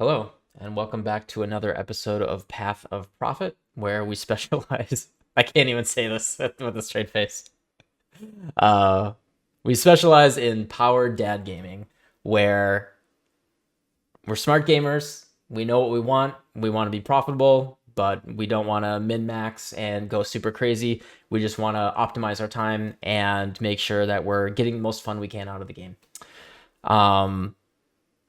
Hello, and welcome back to another episode of Path of Profit, where we specialize. I can't even say this with a straight face. Uh, we specialize in power dad gaming, where we're smart gamers. We know what we want. We want to be profitable, but we don't want to min max and go super crazy. We just want to optimize our time and make sure that we're getting the most fun we can out of the game. Um,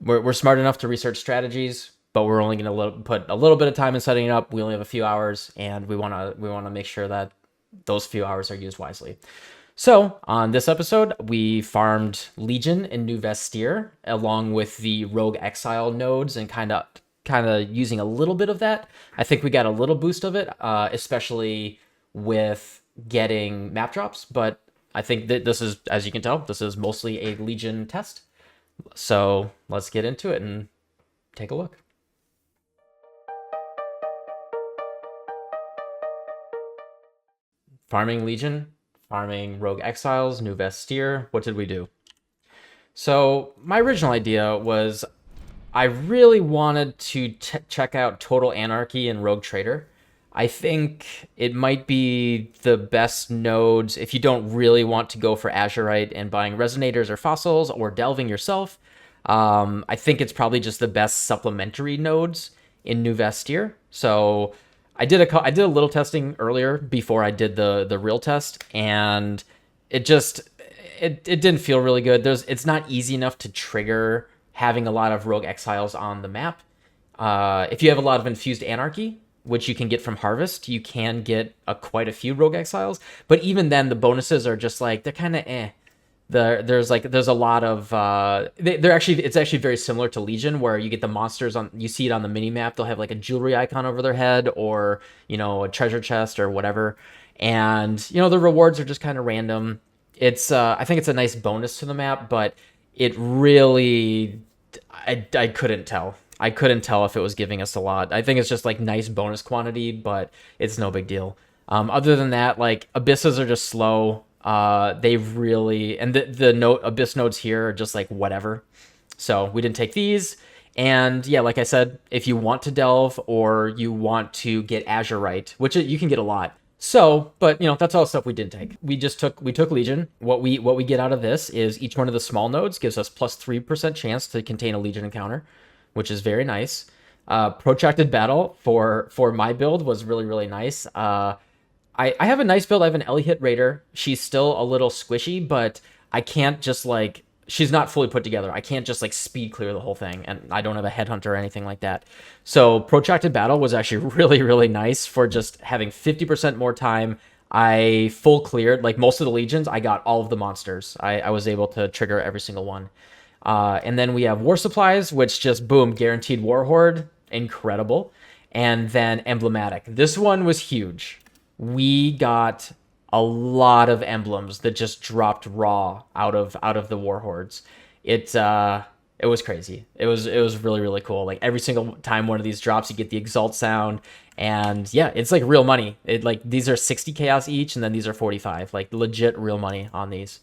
we're smart enough to research strategies, but we're only going to put a little bit of time in setting it up. We only have a few hours, and we want to make sure that those few hours are used wisely. So on this episode, we farmed Legion and New Vastir along with the Rogue Exile nodes, and kind of using a little bit of that. I think we got a little boost of it, especially with getting map drops. But I think that this is, as you can tell, this is mostly a Legion test. So let's get into it and take a look. Farming Legion, farming Rogue Exiles, New Vastir. What did we do? So my original idea was I really wanted to check out Total Anarchy and Rogue Trader. I think it might be the best nodes if you don't really want to go for Azurite and buying Resonators or Fossils or delving yourself. I think it's probably just the best supplementary nodes in New Vastir. So I did a little testing earlier before I did the real test, and it didn't feel really good. It's not easy enough to trigger having a lot of Rogue Exiles on the map. If you have a lot of Infused Anarchy, which you can get from Harvest, you can get quite a few Rogue Exiles. But even then, the bonuses are just like, they're kind of eh. There's a lot of it's actually very similar to Legion, where you get the monsters you see it on the mini map. They'll have like a jewelry icon over their head, or a treasure chest or whatever, and the rewards are just kind of random. I think it's a nice bonus to the map, but it really I couldn't tell. I couldn't tell if it was giving us a lot. I think it's just like nice bonus quantity, but it's no big deal. Other than that, like abysses are just slow. They really, and the abyss nodes here are just like whatever. So we didn't take these. And yeah, like I said, if you want to delve or you want to get Azurite, which you can get a lot. So, but that's all stuff we didn't take. We took Legion. What we get out of this is each one of the small nodes gives us plus 3% chance to contain a Legion encounter, which is very nice. Protracted battle for my build was really, really nice. I have a nice build. I have an Ellie hit Raider. She's still a little squishy, but I can't just like, she's not fully put together. I can't just like speed clear the whole thing, and I don't have a headhunter or anything like that. So protracted battle was actually really, really nice for just having 50% more time. I full cleared, like most of the legions, I got all of the monsters. I was able to trigger every single one. And then we have war supplies, which just boom, guaranteed war horde, incredible. And then emblematic. This one was huge. We got a lot of emblems that just dropped raw out of the war hordes. It was crazy. It was really, really cool. Like every single time one of these drops, you get the exalt sound, and yeah, it's like real money. These are 60 chaos each, and then these are 45. Like legit real money on these.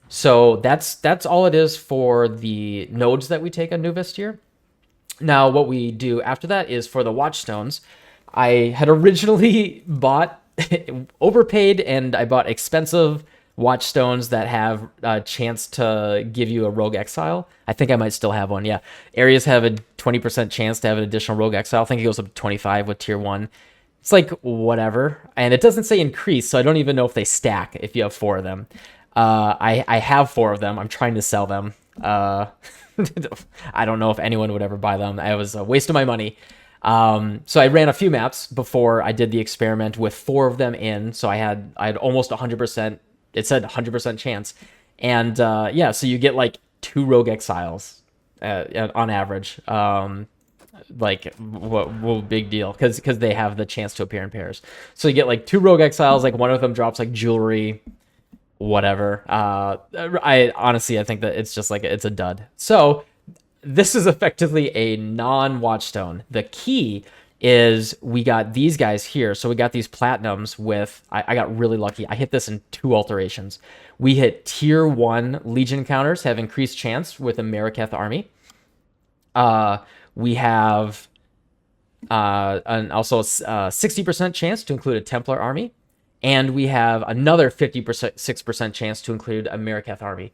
So that's all it is for the nodes that we take on New Vestir. Now, what we do after that is for the Watchstones. I had originally bought overpaid, and I bought expensive Watchstones that have a chance to give you a Rogue Exile. I think I might still have one. Yeah, areas have a 20% chance to have an additional Rogue Exile. I think it goes up to 25 with tier 1. It's like whatever, and it doesn't say increase, so I don't even know if they stack if you have 4 of them. I have 4 of them. I'm trying to sell them. I don't know if anyone would ever buy them. It was a waste of my money. So I ran a few maps before I did the experiment with 4 of them in. So I had almost 100%. It said 100% chance. And, yeah, so you get like 2 Rogue Exiles, on average. Like what big deal. Cause they have the chance to appear in pairs. So you get like 2 Rogue Exiles, like one of them drops like jewelry, whatever. I honestly think that it's just like, it's a dud. So this is effectively a non-Watchstone. The key is we got these guys here. So we got these platinums with, I got really lucky. I hit this in 2 alterations. We hit tier 1 Legion counters have increased chance with a Maraketh army. We have also a 60% chance to include a Templar army, and we have another 56% chance to include a Maraketh army.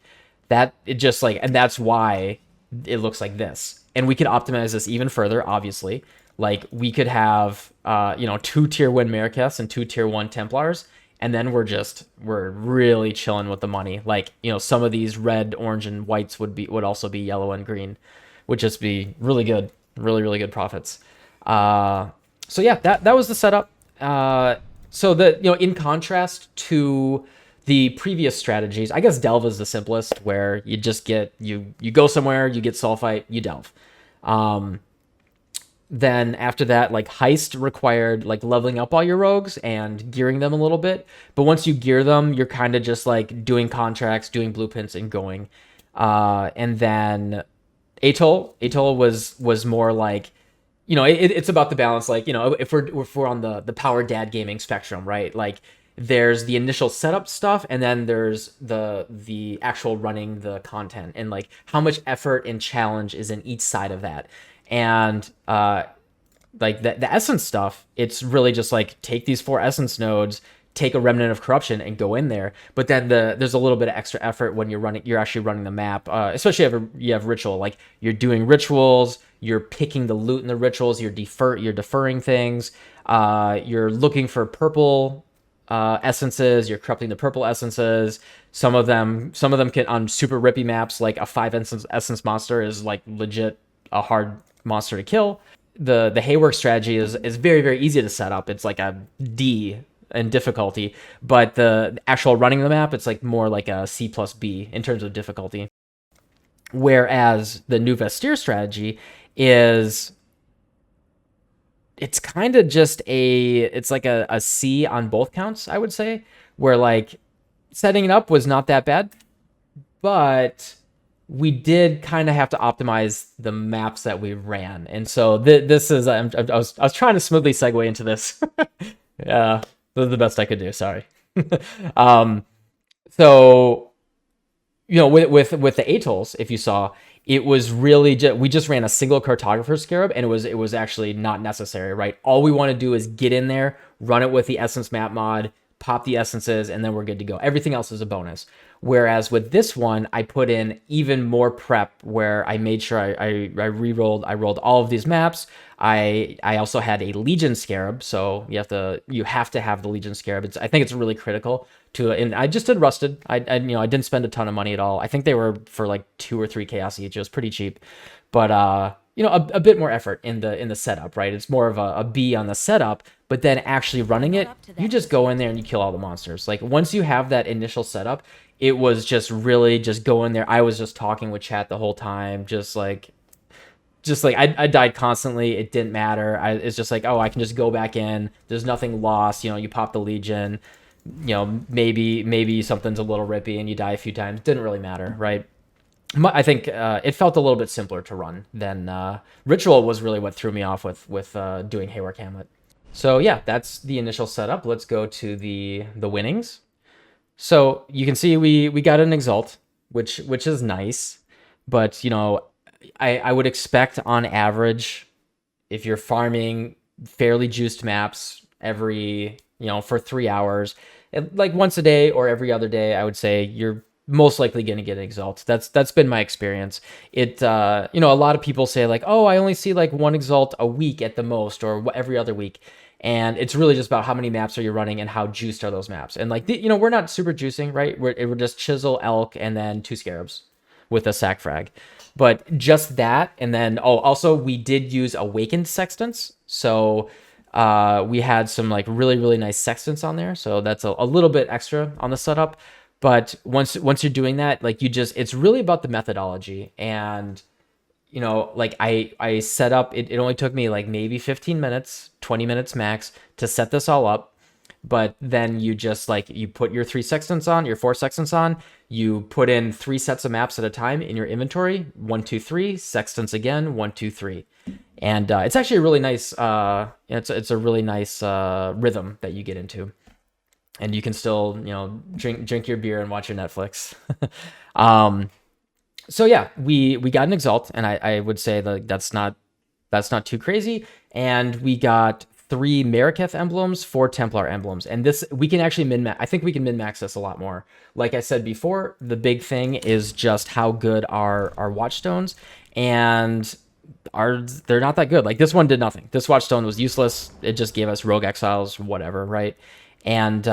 That it just like, and that's why it looks like this. And we could optimize this even further, obviously. Like we could have, two tier 1 Marakeths and two tier 1 Templars, and then we're really chilling with the money. Like, some of these red, orange, and whites would also be yellow and green, would just be really good, really, really good profits. So yeah, that was the setup. So that, in contrast to the previous strategies, I guess delve is the simplest, where you just you go somewhere, you get sulfite, you delve. Then after that, like heist required like leveling up all your rogues and gearing them a little bit. But once you gear them, you're kind of just like doing contracts, doing blueprints, and going. And then Atoll was more like, it's about the balance. Like, if we're on the power dad gaming spectrum, right? Like there's the initial setup stuff, and then there's the actual running the content, and like how much effort and challenge is in each side of that. And like the essence stuff, it's really just like take these 4 essence nodes, take a remnant of corruption, and go in there. But then there's a little bit of extra effort when you're actually running the map, especially if you have ritual. Like you're doing rituals, you're picking the loot in the rituals, you're deferring things, you're looking for purple essences, you're corrupting the purple essences. Some of them can, on super rippy maps, like a 5 essence monster is like legit a hard monster to kill. The Haewark strategy is very, very easy to set up. It's like a D in difficulty, but the actual running the map, it's like more like a C plus B in terms of difficulty. Whereas the new Vastir strategy is, it's kind of just it's like a C on both counts, I would say, where like setting it up was not that bad, but we did kind of have to optimize the maps that we ran. And so this is, I was trying to smoothly segue into this. Yeah, this is the best I could do. Sorry. So, with the atolls, if you saw, it was really we just ran a single cartographer scarab, and it was actually not necessary, right? All we want to do is get in there, run it with the essence map mod, pop the essences, and then we're good to go. Everything else is a bonus. Whereas with this one, I put in even more prep, where I made sure I rolled all of these maps. I also had a Legion Scarab, so you have to have the Legion Scarab. I think it's really critical to, and I just did Rusted. I didn't spend a ton of money at all. I think they were for like 2 or 3 chaos each. It was pretty cheap, but a bit more effort in the setup, right? It's more of a B on the setup, but then actually running it, you just go in there and you kill all the monsters. Like once you have that initial setup, it was just really just go in there. I was just talking with chat the whole time, just like I died constantly. It didn't matter. It's just like, oh, I can just go back in. There's nothing lost. You pop the Legion. Maybe something's a little rippy and you die a few times. Didn't really matter, right? I think it felt a little bit simpler to run than Ritual was really what threw me off with doing Haewark Hamlet. So yeah, that's the initial setup. Let's go to the winnings. So you can see we got an Exalt, which is nice, but I would expect on average, if you're farming fairly juiced maps every for 3 hours, like once a day or every other day, I would say you're most likely going to get an Exalt. That's been my experience. It a lot of people say like, oh, I only see like 1 Exalt a week at the most, or every other week. And it's really just about how many maps are you running and how juiced are those maps. And like, we're not super juicing, right? We're just Chisel, Elk, and then 2 Scarabs with a sack frag. But just that, and then, also we did use Awakened Sextants. So we had some like really, really nice Sextants on there. So that's a little bit extra on the setup. But once you're doing that, like it's really about the methodology. And like I set up, it only took me like maybe 15 minutes, 20 minutes max to set this all up. But then you just like, you put your 3 sextants on, your 4 sextants on, you put in 3 sets of maps at a time in your inventory, 1, 2, 3, sextants again, 1, 2, 3. And it's actually a really nice, it's a really nice rhythm that you get into. And you can still, drink your beer and watch your Netflix. So yeah, we got an Exalt, and I would say that that's not That's not too crazy. And we got 3 Maraketh emblems, 4 Templar emblems. And this, we can actually min-max. I think we can min-max this a lot more. Like I said before, the big thing is just how good are our Watchstones. And they're not that good. Like this one did nothing. This Watchstone was useless. It just gave us Rogue Exiles, whatever, right? And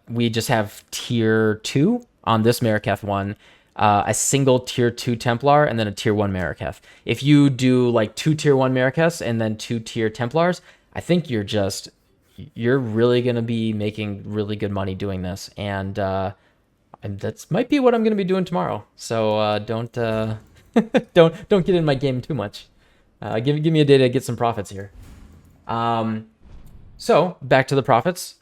we just have tier 2 on this Maraketh one. A single tier 2 Templar and then a tier 1 Maraketh. If you do like 2 tier 1 Marakeths and then 2 tier Templars, I think you're really going to be making really good money doing this. And that might be what I'm going to be doing tomorrow. So don't don't get in my game too much. Give me a day to get some profits here. So back to the profits.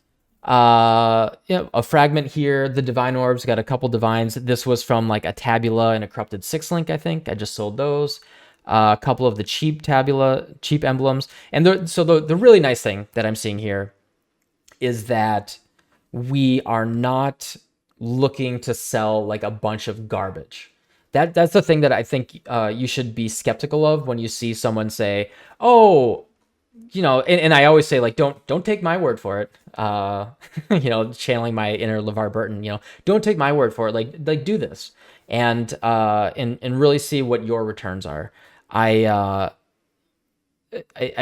A fragment here. The divine orbs, got a couple divines. This was from like a tabula and a corrupted 6-link, I think. I just sold those. A couple of the cheap emblems. And the really nice thing that I'm seeing here is that we are not looking to sell like a bunch of garbage. That's the thing that I think you should be skeptical of when you see someone say, oh, and I always say, like, don't take my word for it. Channeling my inner LeVar Burton, don't take my word for it. Like do this and really see what your returns are. I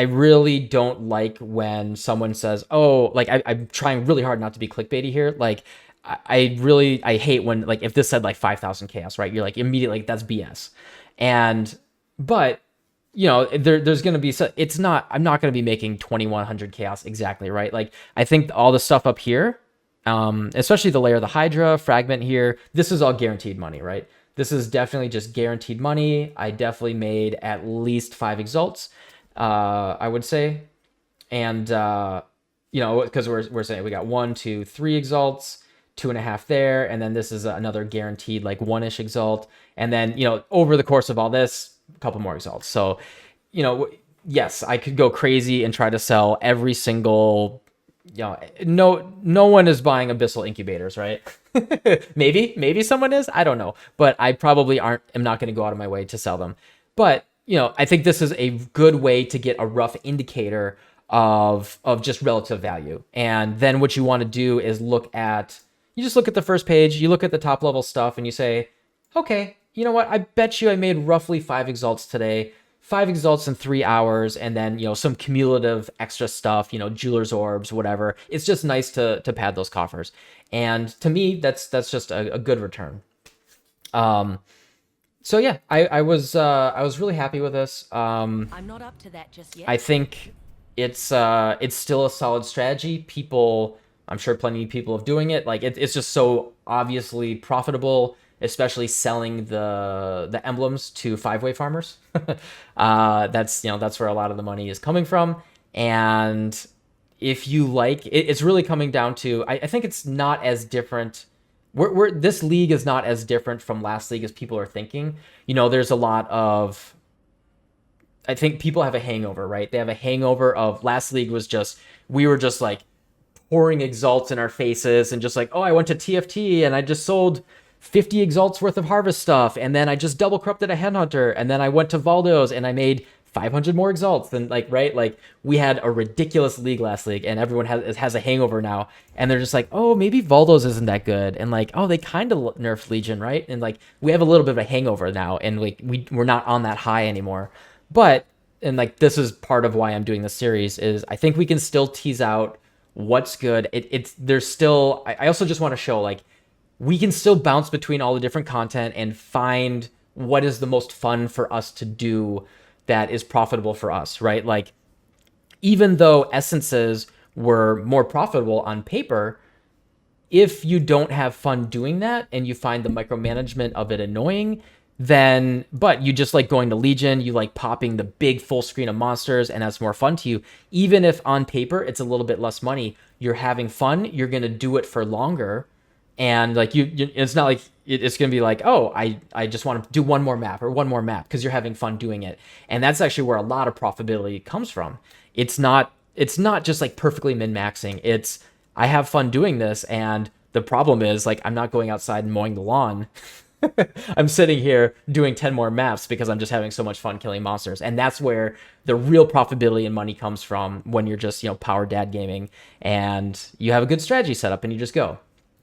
really don't like when someone says, oh, like I'm trying really hard not to be clickbaity here. Like I hate when, like, if this said like 5,000 chaos, right? You're like immediately like, that's BS. But there's going to be, I'm not going to be making 2,100 chaos exactly, right? Like, I think all the stuff up here, especially the layer of the Hydra fragment here, this is all guaranteed money, right? This is definitely just guaranteed money. I definitely made at least 5 exalts, I would say. And, because we're saying we got 1, 2, 3 exalts, 2.5 there. And then this is another guaranteed like 1-ish exalt. And then, over the course of all this, a couple more exalts. So, yes, I could go crazy and try to sell every single, no one is buying abyssal incubators, right? maybe someone is, I don't know, but I probably am not going to go out of my way to sell them. But, I think this is a good way to get a rough indicator of just relative value. And then what you want to do is you just look at the first page, you look at the top level stuff and you say, okay, you know what? I bet you I made roughly 5 exalts today, 5 exalts in 3 hours, and then, some cumulative extra stuff, jeweler's orbs, whatever. It's just nice to pad those coffers. And to me, that's just a good return. So yeah, I was really happy with this. I'm not up to that just yet. I think it's still a solid strategy. I'm sure plenty of people are doing it. Like it's just so obviously profitable, especially selling the emblems to 5-way farmers. That's where a lot of the money is coming from. And if you like, it's really coming down to, I think it's not as different. This league is not as different from last league as people are thinking. There's a lot of, I think people have a hangover, right? They have a hangover of last league we were just like pouring exalts in our faces and just like, oh, I went to TFT and I just sold 50 exalts worth of harvest stuff, and then I just double corrupted a headhunter, and then I went to Valdo's and I made 500 more exalts. Then we had a ridiculous league last league, and everyone has a hangover now, and they're just like, oh, maybe Valdo's isn't that good, and like, oh, they kind of nerfed Legion, right? And like we have a little bit of a hangover now, and like we're not on that high anymore. But this is part of why I'm doing this series, is I think we can still tease out what's good. There's still, I also just want to show, like, we can still bounce between all the different content and find what is the most fun for us to do that is profitable for us, right? Like, even though essences were more profitable on paper, if you don't have fun doing that and you find the micromanagement of it annoying, but you just like going to Legion, you like popping the big full screen of monsters, and that's more fun to you. Even if on paper it's a little bit less money, you're having fun, you're going to do it for longer. And like it's not like it's going to be like, oh, I just want to do one more map because you're having fun doing it. And that's actually where a lot of profitability comes from. It's not just like perfectly min-maxing. It's, I have fun doing this, and the problem is, like, I'm not going outside and mowing the lawn I'm sitting here doing 10 more maps because I'm just having so much fun killing monsters. And that's where the real profitability and money comes from, when you're just, power dad gaming and you have a good strategy set up and you just go.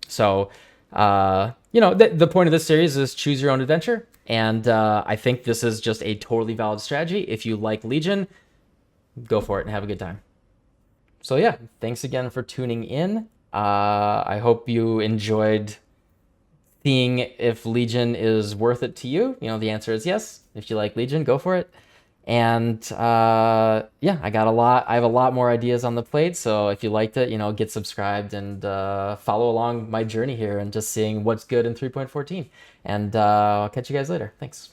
So, the point of this series is choose your own adventure. And I think this is just a totally valid strategy. If you like Legion, go for it and have a good time. So yeah, thanks again for tuning in. I hope you enjoyed seeing if Legion is worth it to you. The answer is yes. If you like Legion, go for it. And yeah, I have a lot more ideas on the plate. So if you liked it, get subscribed and follow along my journey here and just seeing what's good in 3.14. And I'll catch you guys later. Thanks.